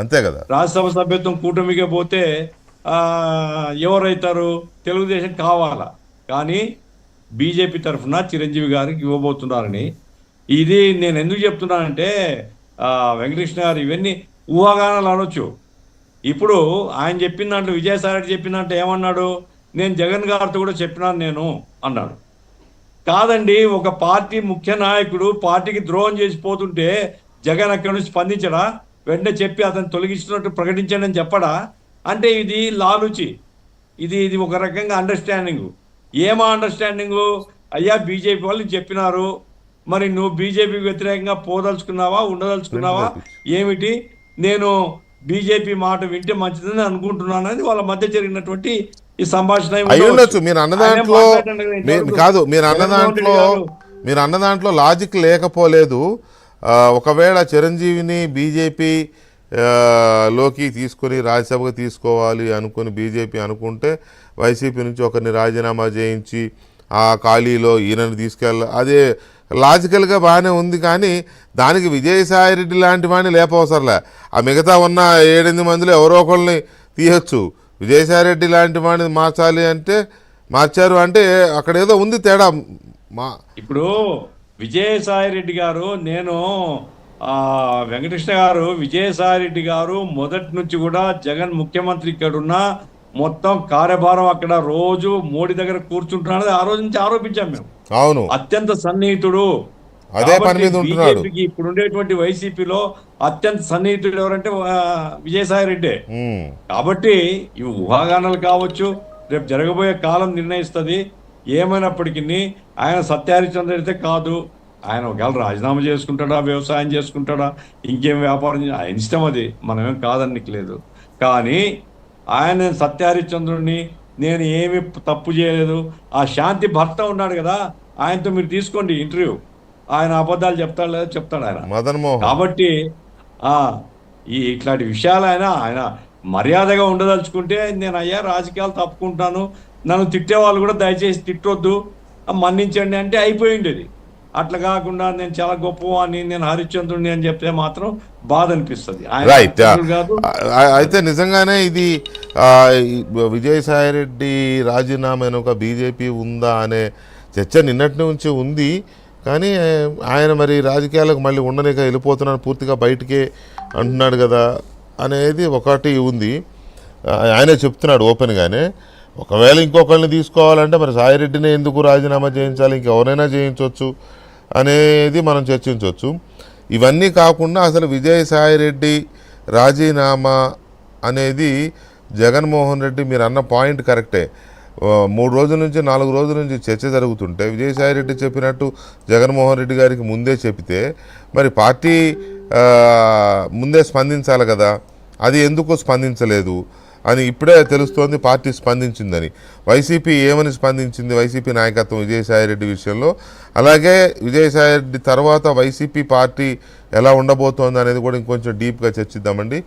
అంతే కదా. రాజ్యసభ సభ్యత్వం కూటమిగా పోతే ఎవరైతారు? తెలుగుదేశం కావాలా, కానీ బీజేపీ తరఫున చిరంజీవి గారికి ఇవ్వబోతున్నారని. ఇది నేను ఎందుకు చెప్తున్నానంటే వెంకటకృష్ణ గారు ఇవన్నీ ఊహాగానాలు అనొచ్చు. ఇప్పుడు ఆయన చెప్పిన దాంట్లో, విజయసాయి రెడ్డి చెప్పిన దాంట్లో ఏమన్నాడు? నేను జగన్ గారితో కూడా చెప్పినాను నేను అన్నాడు. కాదండి, ఒక పార్టీ ముఖ్య నాయకుడు పార్టీకి ద్రోహం చేసి పోతుంటే జగన్ అక్కడి నుంచి స్పందించడా? వెంటనే చెప్పి అతను తొలగించినట్టు ప్రకటించండి అని చెప్పడా? అంటే ఇది లాలుచి, ఇది ఇది ఒక రకంగా అండర్స్టాండింగు. ఏమా అండర్స్టాండింగు? అయ్యా బీజేపీ వాళ్ళు చెప్పినారు, మరి నువ్వు బీజేపీకి వ్యతిరేకంగా పోదలుచుకున్నావా, ఉండదలుచుకున్నావా ఏమిటి? నేను బీజేపీ మాట వింటే మంచిదని అనుకుంటున్నాను అనేది వాళ్ళ మధ్య జరిగినటువంటి ఈ సంభాషణ అయ్యుండొచ్చు. మీరు అన్నదాంట్లో కాదు, మీరు అన్నదాంట్లో లాజిక్ లేకపోలేదు. ఒకవేళ చిరంజీవిని బీజేపీ లోకి తీసుకొని రాజ్యసభకు తీసుకోవాలి అనుకుని బీజేపీ అనుకుంటే వైసీపీ నుంచి ఒకరిని రాజీనామా చేయించి ఆ ఖాళీలో ఈయనని తీసుకెళ్ళ, అదే లాజికల్గా బాగానే ఉంది. కానీ దానికి విజయసాయి రెడ్డి లాంటి వాడిని లేపవసరలే. ఆ మిగతా ఉన్న 7-8 మందిలో ఎవరో ఒకరిని తీయచ్చు. విజయసాయి రెడ్డి లాంటి వాడిని మార్చాలి అంటే మార్చారు అంటే అక్కడ ఏదో ఉంది తేడా. ఇప్పుడు విజయసాయి రెడ్డి గారు, నేను వెంకటకృష్ణ గారు, విజయసాయి రెడ్డి గారు మొదటి నుంచి కూడా జగన్ ముఖ్యమంత్రి ఇక్కడున్నా మొత్తం కార్యభారం అక్కడ రోజు మోడీ దగ్గర కూర్చుంటున్నాడు ఆ రోజు నుంచి ఆరోపించాం మేము. అవును, అత్యంత సన్నిహితుడు. అదే పని మీద ఉంటున్నాడు. ఇప్పుడు ఉండేటువంటి వైసీపీలో అత్యంత సన్నిహితుడు ఎవరంటే విజయసాయి రెడ్డి. కాబట్టి ఇవి ఊహాగానాలు కావచ్చు, రేపు జరగబోయే కాలం నిర్ణయిస్తుంది. ఏమైనప్పటికీ ఆయన సత్యహరిచంద్ర అయితే కాదు. ఆయన ఒకవేళ రాజీనామా చేసుకుంటాడా, వ్యవసాయం చేసుకుంటాడా, ఇంకేం వ్యాపారం, ఆయన ఇష్టం, అది మనమేం కాదనిలేదు. కానీ ఆయన సత్యహరిచంద్రుడిని, నేను ఏమి తప్పు చేయలేదు, ఆ శాంతి భర్త ఉన్నాడు కదా, ఆయనతో మీరు తీసుకోండి ఇంటర్వ్యూ, ఆయన అబద్ధాలు చెప్తాడు లేదా చెప్తాడు ఆయన. మదన్ మోహన్. కాబట్టి ఇట్లాంటి విషయాలు ఆయన మర్యాదగా ఉండదలుచుకుంటే, నేను అయ్యా రాజకీయాలు తప్పుకుంటాను, నన్ను తిట్టే వాళ్ళు కూడా దయచేసి తిట్టొద్దు, మన్నించండి అంటే అయిపోయింది. అట్లా కాకుండా నేను చాలా గొప్పవాడిని, నేను హరిశ్చంద్రుడిని అని చెప్తే మాత్రం బాధ అనిపిస్తుంది. రైట్. అయితే నిజంగానే ఇది విజయసాయి రెడ్డి రాజీనామా ఒక బీజేపీ ఉందా అనే చర్చ నిన్నటి నుంచి ఉంది. కానీ ఆయన మరి రాజకీయాలకు మళ్ళీ ఉండలేక వెళ్ళిపోతున్నాను, పూర్తిగా బయటికే అంటున్నాడు కదా అనేది ఒకటి ఉంది. ఆయనే చెప్తున్నాడు ఓపెన్గానే. ఒకవేళ ఇంకొకరిని తీసుకోవాలంటే మరి సాయిరెడ్డిని ఎందుకు రాజీనామా చేయించాలి, ఇంకెవరైనా చేయించవచ్చు అనేది మనం చర్చించవచ్చు. ఇవన్నీ కాకుండా అసలు విజయసాయి రెడ్డి రాజీనామా అనేది జగన్మోహన్ రెడ్డి, మీరు అన్న పాయింట్ కరెక్టే, 3 రోజుల నుంచి 4 రోజుల నుంచి చర్చ జరుగుతుంటే విజయసాయి రెడ్డి చెప్పినట్టు జగన్మోహన్ రెడ్డి గారికి ముందే చెప్తే మరి పార్టీ ముందే స్పందించాలి కదా, అది ఎందుకు స్పందించలేదు అని ఇప్పుడే తెలుస్తోంది. పార్టీ స్పందించిందని. వైసీపీ ఏమని స్పందించింది, వైసీపీ నాయకత్వం విజయసాయి రెడ్డి విషయంలో, అలాగే విజయసాయి రెడ్డి తర్వాత వైసీపీ పార్టీ ఎలా ఉండబోతోంది అనేది కూడా ఇంకొంచెం డీప్గా చర్చిద్దామండి.